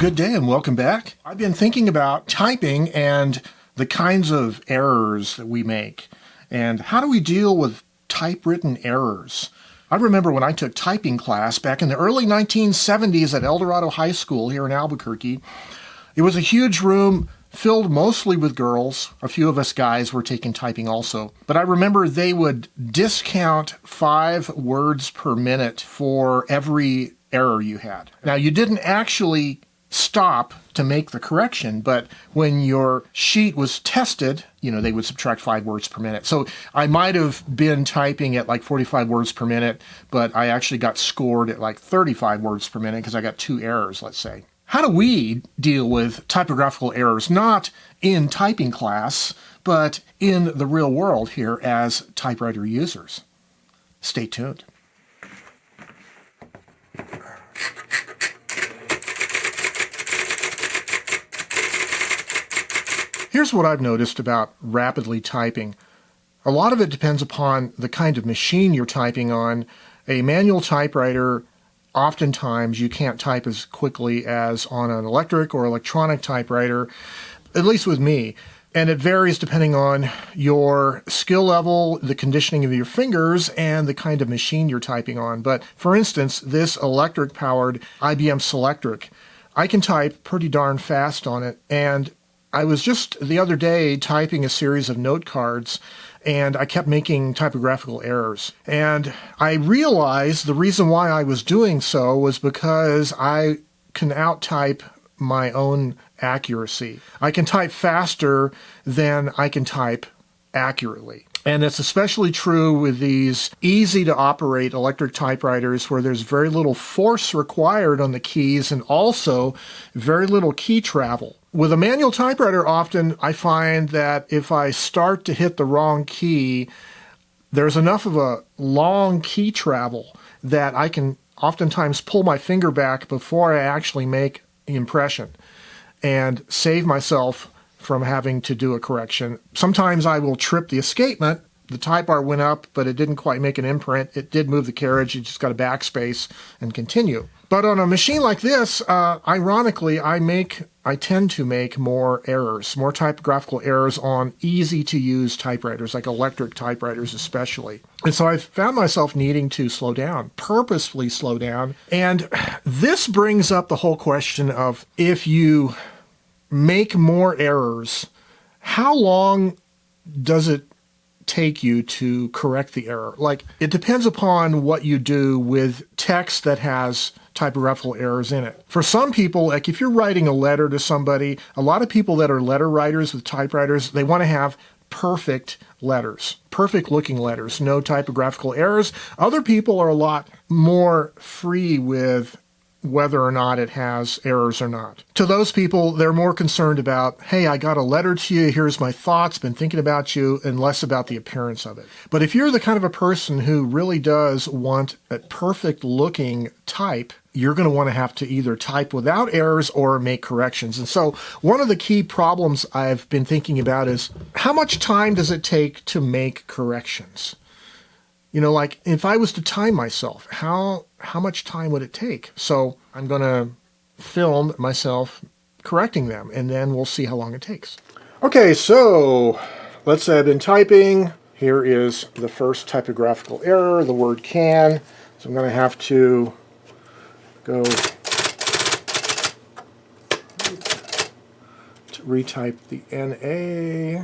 good day and welcome back. I've been thinking about typing and the kinds of errors that we make and how do we deal with typewritten errors. I remember when I took typing class back in the early 1970s at El Dorado High School here in Albuquerque. It was a huge room filled mostly with girls. A few of us guys were taking typing also. But I remember they would discount 5 words per minute for every error you had. Now, you didn't actually stop to make the correction, but when your sheet was tested, they would subtract 5 words per minute. So I might have been typing at like 45 words per minute, but I actually got scored at like 35 words per minute because I got 2 errors, let's say. How do we deal with typographical errors, not in typing class, but in the real world here as typewriter users? Stay tuned. Here's what I've noticed about rapidly typing. A lot of it depends upon the kind of machine you're typing on. A manual typewriter, oftentimes you can't type as quickly as on an electric or electronic typewriter, at least with me. And it varies depending on your skill level, the conditioning of your fingers, and the kind of machine you're typing on. But for instance, this electric-powered IBM Selectric, I can type pretty darn fast on it. And I was just the other day typing a series of note cards, and I kept making typographical errors. And I realized the reason why I was doing so was because I can out-type my own accuracy. I can type faster than I can type accurately. And it's especially true with these easy-to-operate electric typewriters where there's very little force required on the keys and also very little key travel. With a manual typewriter, often I find that if I start to hit the wrong key, there's enough of a long key travel that I can oftentimes pull my finger back before I actually make the impression and save myself from having to do a correction. Sometimes I will trip the escapement. The type bar went up, but it didn't quite make an imprint. It did move the carriage. You just got a backspace and continue. But on a machine like this, ironically, I tend to make more errors, more typographical errors on easy-to-use typewriters, like electric typewriters especially. And so I found myself needing to slow down, purposefully slow down. And this brings up the whole question of if you make more errors, how long does it take you to correct the error? Like, it depends upon what you do with text that has typographical errors in it. For some people, like if you're writing a letter to somebody, a lot of people that are letter writers with typewriters, they want to have perfect letters, perfect looking letters, no typographical errors. Other people are a lot more free with whether or not it has errors or not. To those people, they're more concerned about, hey, I got a letter to you, here's my thoughts, been thinking about you, and less about the appearance of it. But if you're the kind of a person who really does want a perfect looking type, you're going to want to have to either type without errors or make corrections. And so one of the key problems I've been thinking about is how much time does it take to make corrections? Like if I was to time myself, how much time would it take? So I'm going to film myself correcting them, and then we'll see how long it takes. Okay, so let's say I've been typing. Here is the first typographical error, the word can. So I'm going to have to go to retype the NA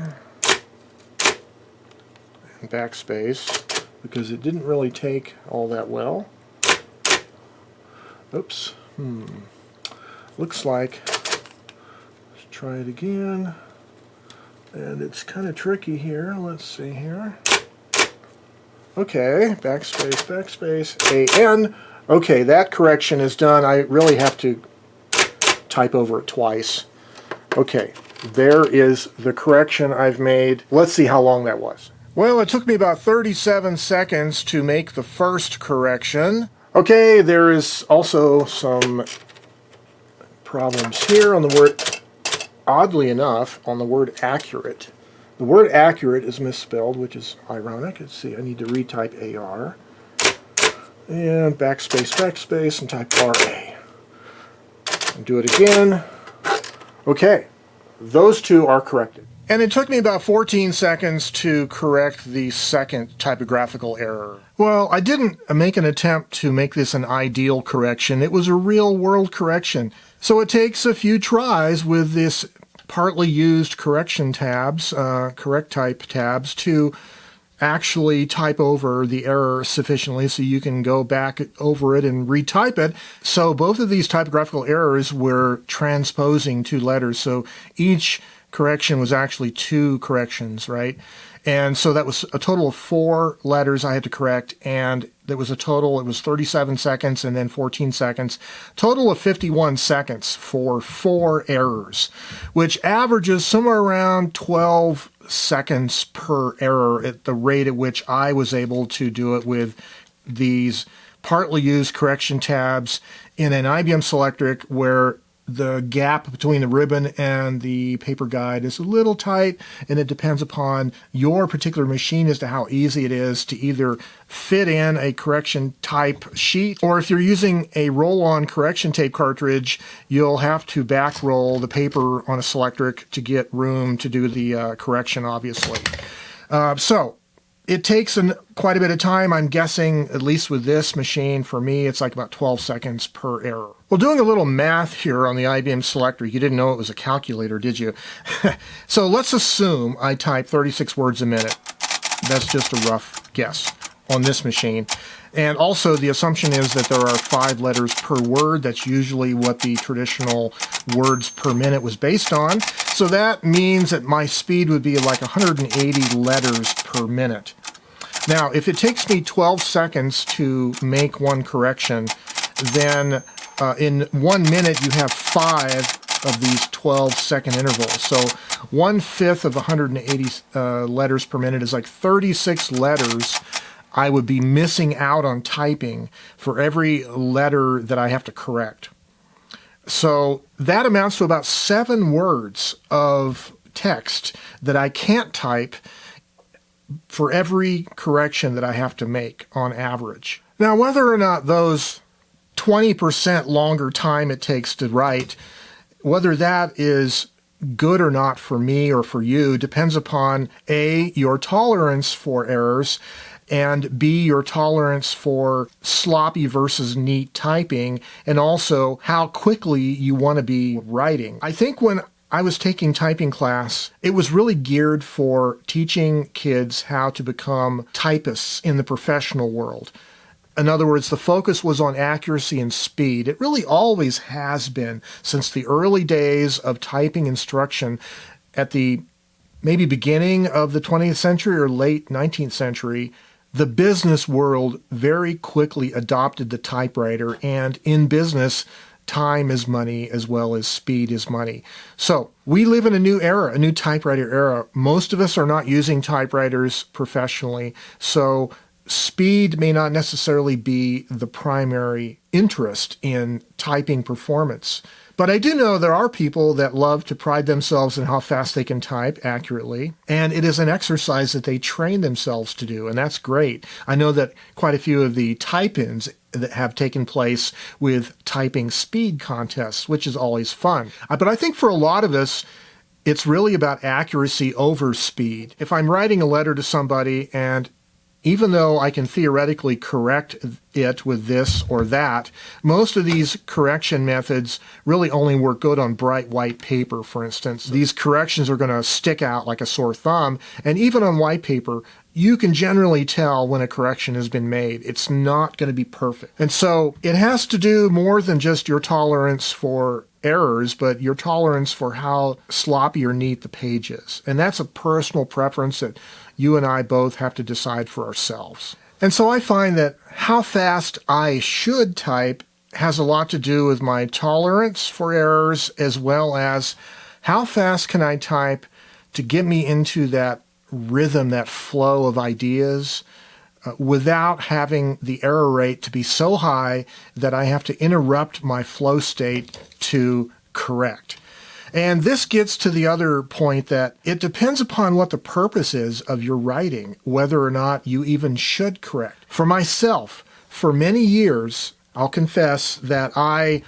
and backspace, because it didn't really take all that well. Oops. Looks like, let's try it again. And it's kind of tricky here. Let's see here. Okay, backspace, backspace, AN. Okay, that correction is done. I really have to type over it twice. Okay, there is the correction I've made. Let's see how long that was. Well, it took me about 37 seconds to make the first correction. Okay, there is also some problems here on the word, oddly enough, on the word accurate. The word accurate is misspelled, which is ironic. Let's see, I need to retype AR. And backspace, backspace, and type RA. And do it again. Okay, those two are corrected. And it took me about 14 seconds to correct the second typographical error. Well, I didn't make an attempt to make this an ideal correction. It was a real-world correction. So it takes a few tries with this partly used correction tabs, correct type tabs, to actually type over the error sufficiently so you can go back over it and retype it. So both of these typographical errors were transposing two letters. So each correction was actually two corrections, right? And so that was a total of 4 letters I had to correct, and it was 37 seconds and then 14 seconds. Total of 51 seconds for 4 errors, which averages somewhere around 12 seconds per error at the rate at which I was able to do it with these partly used correction tabs in an IBM Selectric, where the gap between the ribbon and the paper guide is a little tight, and it depends upon your particular machine as to how easy it is to either fit in a correction type sheet, or if you're using a roll-on correction tape cartridge, you'll have to back roll the paper on a Selectric to get room to do the correction, obviously. So it takes quite a bit of time. I'm guessing, at least with this machine, for me, it's like about 12 seconds per error. Well, doing a little math here on the IBM Selectric, you didn't know it was a calculator, did you? So let's assume I type 36 words a minute. That's just a rough guess on this machine. And also the assumption is that there are 5 letters per word. That's usually what the traditional words per minute was based on. So that means that my speed would be like 180 letters per minute. Now, if it takes me 12 seconds to make one correction, then in 1 minute you have 5 of these 12-second intervals. So 1/5 of 180 letters per minute is like 36 letters I would be missing out on typing for every letter that I have to correct. So that amounts to about 7 words of text that I can't type for every correction that I have to make on average. Now, whether or not those 20% longer time it takes to write, whether that is good or not for me or for you, depends upon A, your tolerance for errors, and B, your tolerance for sloppy versus neat typing, and also how quickly you want to be writing. I think when I was taking typing class, it was really geared for teaching kids how to become typists in the professional world. In other words, the focus was on accuracy and speed. It really always has been since the early days of typing instruction at the maybe beginning of the 20th century or late 19th century. The business world very quickly adopted the typewriter, and in business, time is money as well as speed is money. So we live in a new era, a new typewriter era. Most of us are not using typewriters professionally, so speed may not necessarily be the primary interest in typing performance. But I do know there are people that love to pride themselves in how fast they can type accurately, and it is an exercise that they train themselves to do, and that's great. I know that quite a few of the type-ins that have taken place with typing speed contests, which is always fun. But I think for a lot of us, it's really about accuracy over speed. If I'm writing a letter to somebody, and even though I can theoretically correct it with this or that, most of these correction methods really only work good on bright white paper, for instance. These corrections are going to stick out like a sore thumb, and even on white paper, you can generally tell when a correction has been made. It's not going to be perfect. And so it has to do more than just your tolerance for errors, but your tolerance for how sloppy or neat the page is. And that's a personal preference that you and I both have to decide for ourselves. And so I find that how fast I should type has a lot to do with my tolerance for errors, as well as how fast can I type to get me into that rhythm, that flow of ideas, without having the error rate to be so high that I have to interrupt my flow state to correct. And this gets to the other point that it depends upon what the purpose is of your writing, whether or not you even should correct. For myself, for many years, I'll confess that I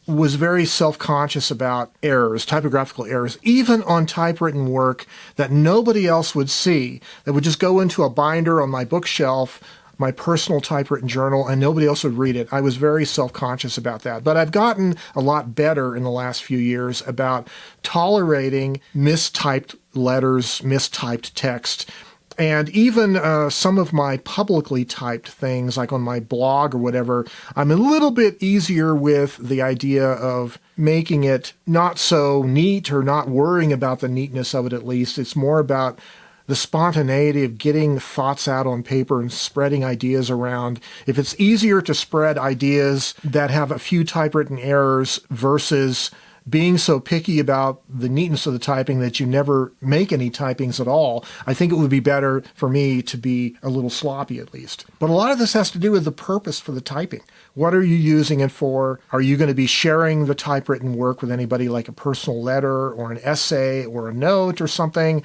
was very self-conscious about errors, typographical errors, even on typewritten work that nobody else would see, that would just go into a binder on my bookshelf, my personal typewritten journal, and nobody else would read it. I was very self-conscious about that. But I've gotten a lot better in the last few years about tolerating mistyped letters, mistyped text. And even some of my publicly typed things, like on my blog or whatever, I'm a little bit easier with the idea of making it not so neat, or not worrying about the neatness of it at least. It's more about the spontaneity of getting thoughts out on paper and spreading ideas around. If it's easier to spread ideas that have a few typewritten errors versus being so picky about the neatness of the typing that you never make any typings at all, I think it would be better for me to be a little sloppy at least. But a lot of this has to do with the purpose for the typing. What are you using it for? Are you going to be sharing the typewritten work with anybody, like a personal letter or an essay or a note or something?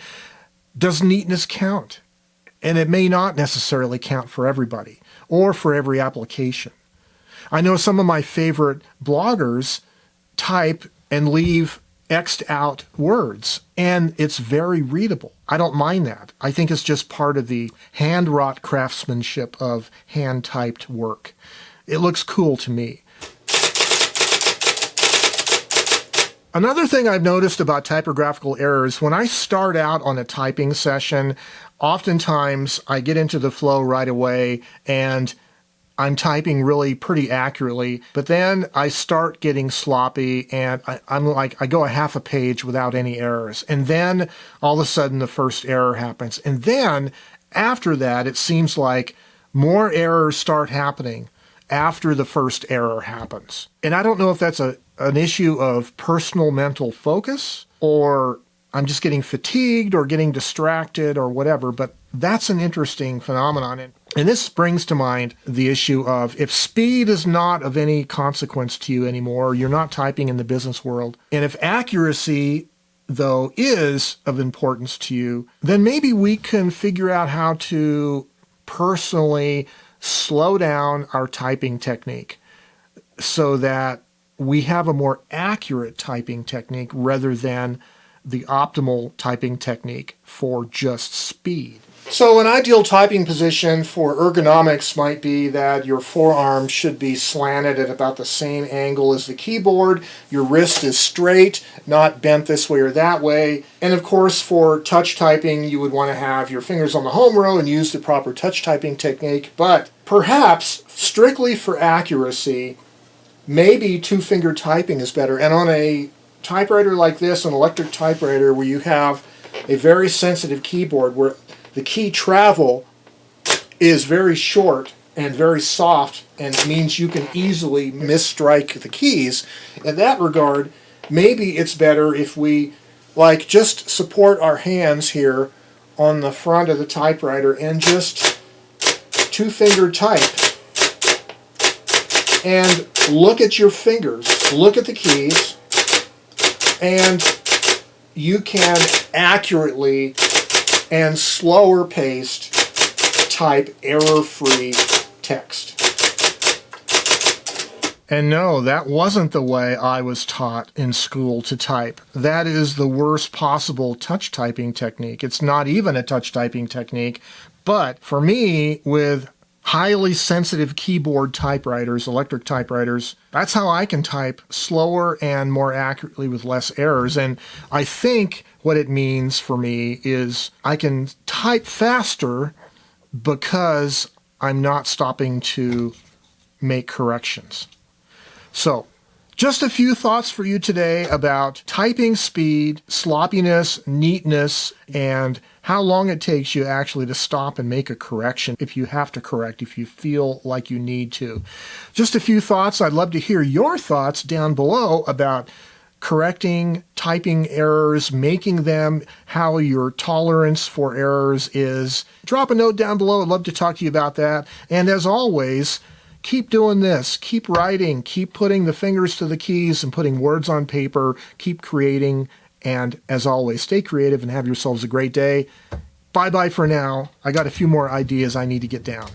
Does neatness count? And it may not necessarily count for everybody or for every application. I know some of my favorite bloggers type and leave X'd out words, and it's very readable. I don't mind that. I think it's just part of the hand-wrought craftsmanship of hand-typed work. It looks cool to me. Another thing I've noticed about typographical errors, when I start out on a typing session, oftentimes I get into the flow right away and I'm typing really pretty accurately, but then I start getting sloppy and I go a half a page without any errors. And then all of a sudden the first error happens. And then after that, it seems like more errors start happening after the first error happens. And I don't know if that's an issue of personal mental focus, or I'm just getting fatigued or getting distracted or whatever, but that's an interesting phenomenon. And this brings to mind the issue of, if speed is not of any consequence to you anymore, you're not typing in the business world, and if accuracy, though, is of importance to you, then maybe we can figure out how to personally slow down our typing technique so that we have a more accurate typing technique rather than the optimal typing technique for just speed. So an ideal typing position for ergonomics might be that your forearm should be slanted at about the same angle as the keyboard. Your wrist is straight, not bent this way or that way. And of course, for touch typing, you would want to have your fingers on the home row and use the proper touch typing technique. But perhaps, strictly for accuracy, maybe two-finger typing is better. And on a typewriter like this, an electric typewriter, where you have a very sensitive keyboard where the key travel is very short and very soft, and it means you can easily misstrike the keys. In that regard, maybe it's better if we just support our hands here on the front of the typewriter and just two-finger type. And look at your fingers, look at the keys, and you can accurately and slower paced type error-free text. And no, that wasn't the way I was taught in school to type. That is the worst possible touch typing technique. It's not even a touch typing technique, but for me, with highly sensitive keyboard typewriters, electric typewriters, that's how I can type slower and more accurately with less errors. And I think what it means for me is I can type faster because I'm not stopping to make corrections. So, just a few thoughts for you today about typing speed, sloppiness, neatness, and how long it takes you actually to stop and make a correction if you have to correct, if you feel like you need to. Just a few thoughts. I'd love to hear your thoughts down below about correcting typing errors, making them, how your tolerance for errors is. Drop a note down below. I'd love to talk to you about that. And as always, keep doing this. Keep writing. Keep putting the fingers to the keys and putting words on paper. Keep creating. And as always, stay creative and have yourselves a great day. Bye-bye for now. I got a few more ideas I need to get down.